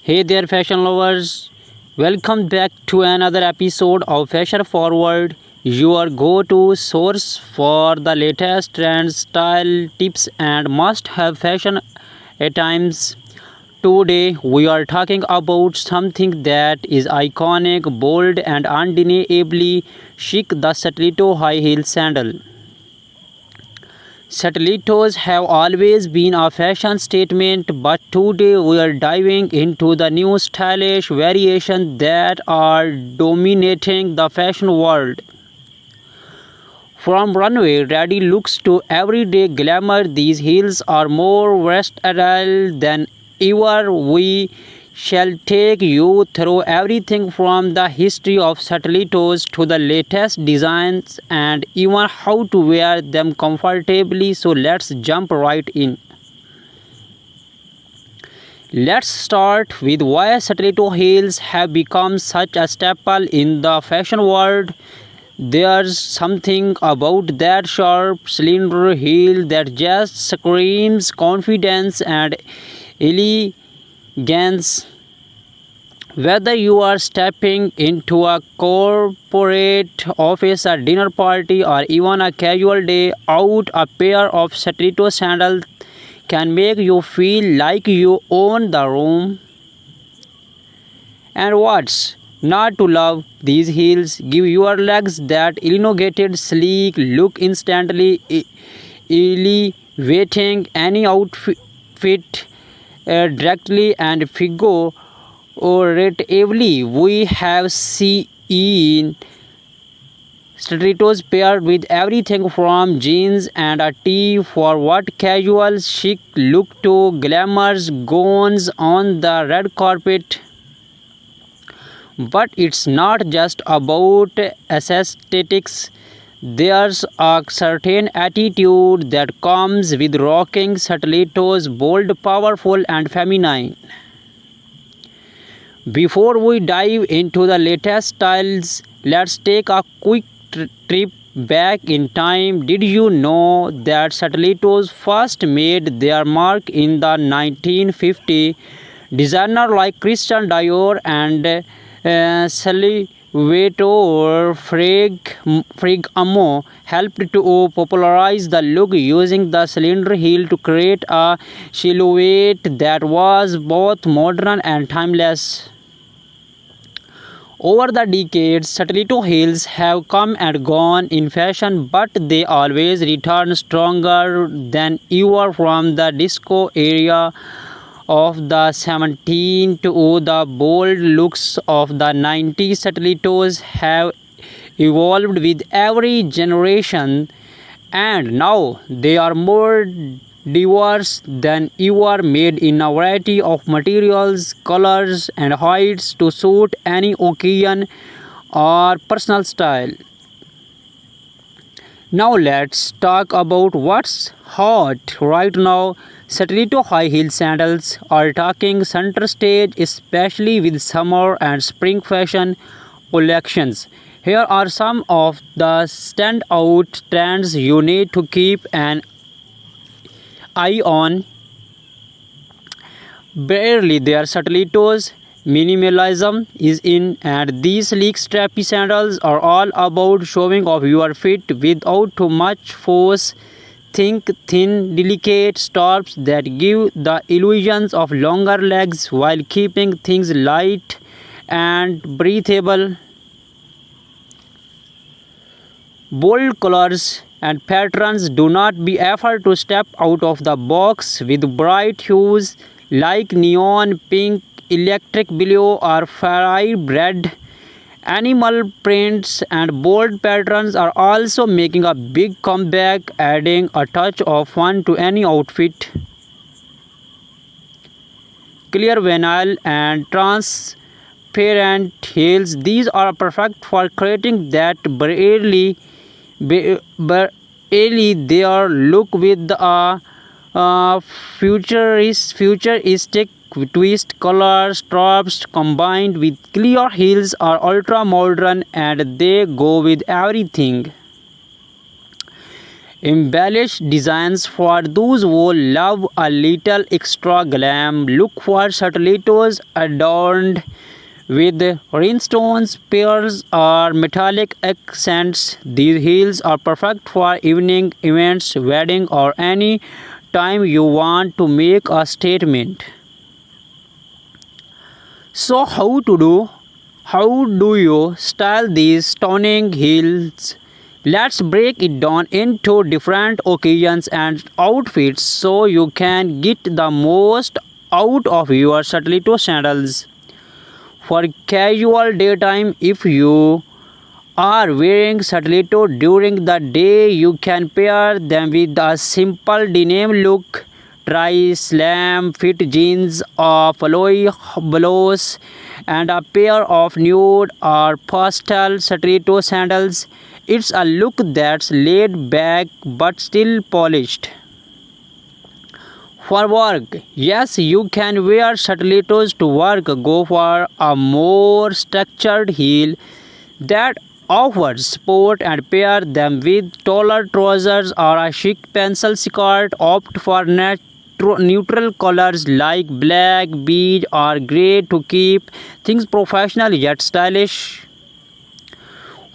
Hey there, fashion lovers. Welcome back to another episode of Fashion Forward, your go to source for the latest trends, style, tips, and must have fashion at times. Today, we are talking about something that is iconic, bold, and undeniably chic, the stiletto high heel sandal. Stilettos have always been a fashion statement, but today we are diving into the new stylish variations that are dominating the fashion world. From runway ready looks to everyday glamour, these heels are more versatile than ever. We shall take you through everything from the history of stilettos to the latest designs and even how to wear them comfortably. So let's jump right in. Let's start with why stiletto heels have become such a staple in the fashion world. There's something about that sharp cylinder heel that just screams confidence and elegance. Whether you are stepping into a corporate office, a dinner party, or even a casual day out, a pair of stiletto sandals can make you feel like you own the room. And what's not to love? These heels give your legs that elongated, sleek look, instantly elevating any outfit directly and figuratively. We have seen stilettos paired with everything from jeans and a tee for what casual chic look to glamorous gowns on the red carpet. But it's not just about aesthetics. There's a certain attitude that comes with rocking stilettos, bold, powerful, and feminine. Before we dive into the latest styles, let's take a quick trip back in time. Did you know that stilettos first made their mark in the 1950s? Designers like Christian Dior and Salvatore Ferragamo helped to popularize the look using the cylinder heel to create a silhouette that was both modern and timeless. Over the decades, stiletto heels have come and gone in fashion, but they always return stronger than ever. From the disco era of the 17th to the bold looks of the 90s. Stilettos have evolved with every generation, and now they are more diverse than ever, made in a variety of materials, colors, and heights to suit any occasion or personal style. Now let's talk about what's hot right now. Stiletto high heel sandals are taking center stage, especially with summer and spring fashion collections. Here are some of the standout trends you need to keep an eye on. Barely their stilettos. Minimalism is in, and these sleek strappy sandals are all about showing off your feet without too much force. Think thin, delicate straps that give the illusions of longer legs while keeping things light and breathable. Bold colors and patterns. Do not be afraid to step out of the box with bright hues like neon pink, electric blue, or fiery red. Animal prints and bold patterns are also making a big comeback, adding a touch of fun to any outfit. Clear vinyl and transparent heels. These are perfect for creating that barely their look with a futuristic twist. Color straps combined with clear heels are ultra modern and they go with everything. Embellish designs for those who love a little extra glam. Look for stilettos adorned with rhinestones, pearls, or metallic accents. These heels are perfect for evening events, wedding, or any time you want to make a statement. So how do you style these stunning heels? Let's break it down into different occasions and outfits so you can get the most out of your stiletto sandals. For casual daytime, if you are wearing stiletto during the day, you can pair them with a simple denim look. Try slam fit jeans, a flowy blouse, and a pair of nude or pastel stiletto sandals. It's a look that's laid back but still polished. For work, yes, you can wear stilettos to work. Go for a more structured heel that offers support and pair them with taller trousers or a chic pencil skirt. Opt for neutral colors like black, beige, or gray to keep things professional yet stylish.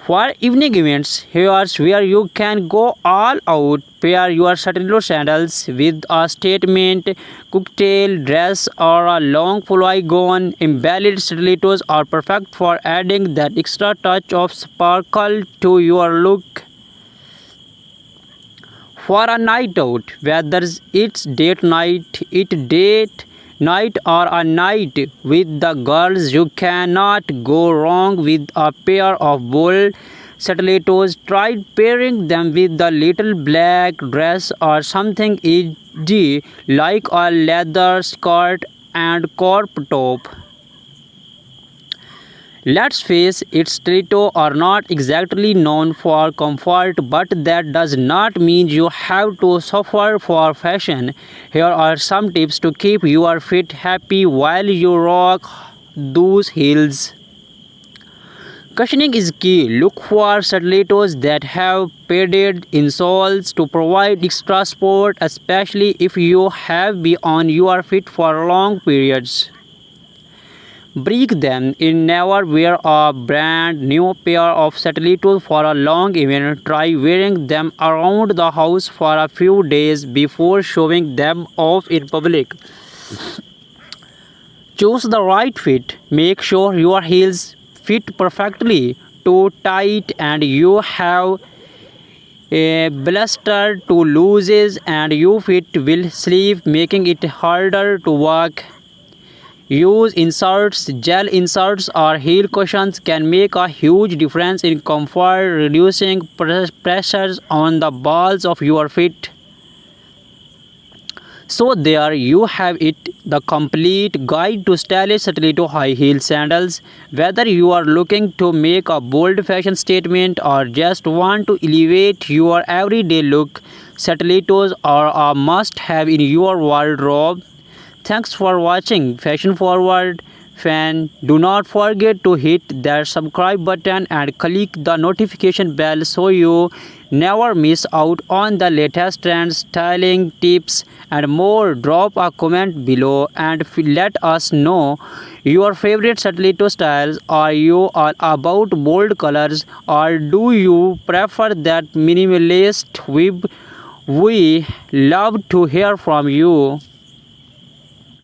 For evening events, here's where you can go all out. Pair your stiletto sandals with a statement cocktail dress or a long flowy gown. Embellished stilettos are perfect for adding that extra touch of sparkle to your look. For a night out, whether it's date night or a night with the girls, you cannot go wrong with a pair of bold stilettos. Try pairing them with a little black dress or something edgy like a leather skirt and crop top. Let's face it, stilettos are not exactly known for comfort, but that does not mean you have to suffer for fashion. Here are some tips to keep your feet happy while you rock those heels. Cushioning is key. Look for stilettos that have padded insoles to provide extra support, especially if you have been on your feet for long periods. Break them in. Never wear a brand new pair of stilettos for a long event. Try wearing them around the house for a few days before showing them off in public. Choose the right fit. Make sure your heels fit perfectly. Too tight and you have a blister, too loose and your feet will slip, making it harder to walk. Use inserts. Gel inserts or heel cushions can make a huge difference in comfort, reducing pressures on the balls of your feet. So there you have it, the complete guide to stylish stiletto high heel sandals. Whether you are looking to make a bold fashion statement or just want to elevate your everyday look, stilettos are a must-have in your wardrobe. Thanks for watching Fashion Forward fan. Do not forget to hit that subscribe button and click the notification bell so you never miss out on the latest trends, styling tips and more. Drop a comment below and let us know your favorite stiletto styles. Are you all about bold colors or do you prefer that minimalist web? We love to hear from you.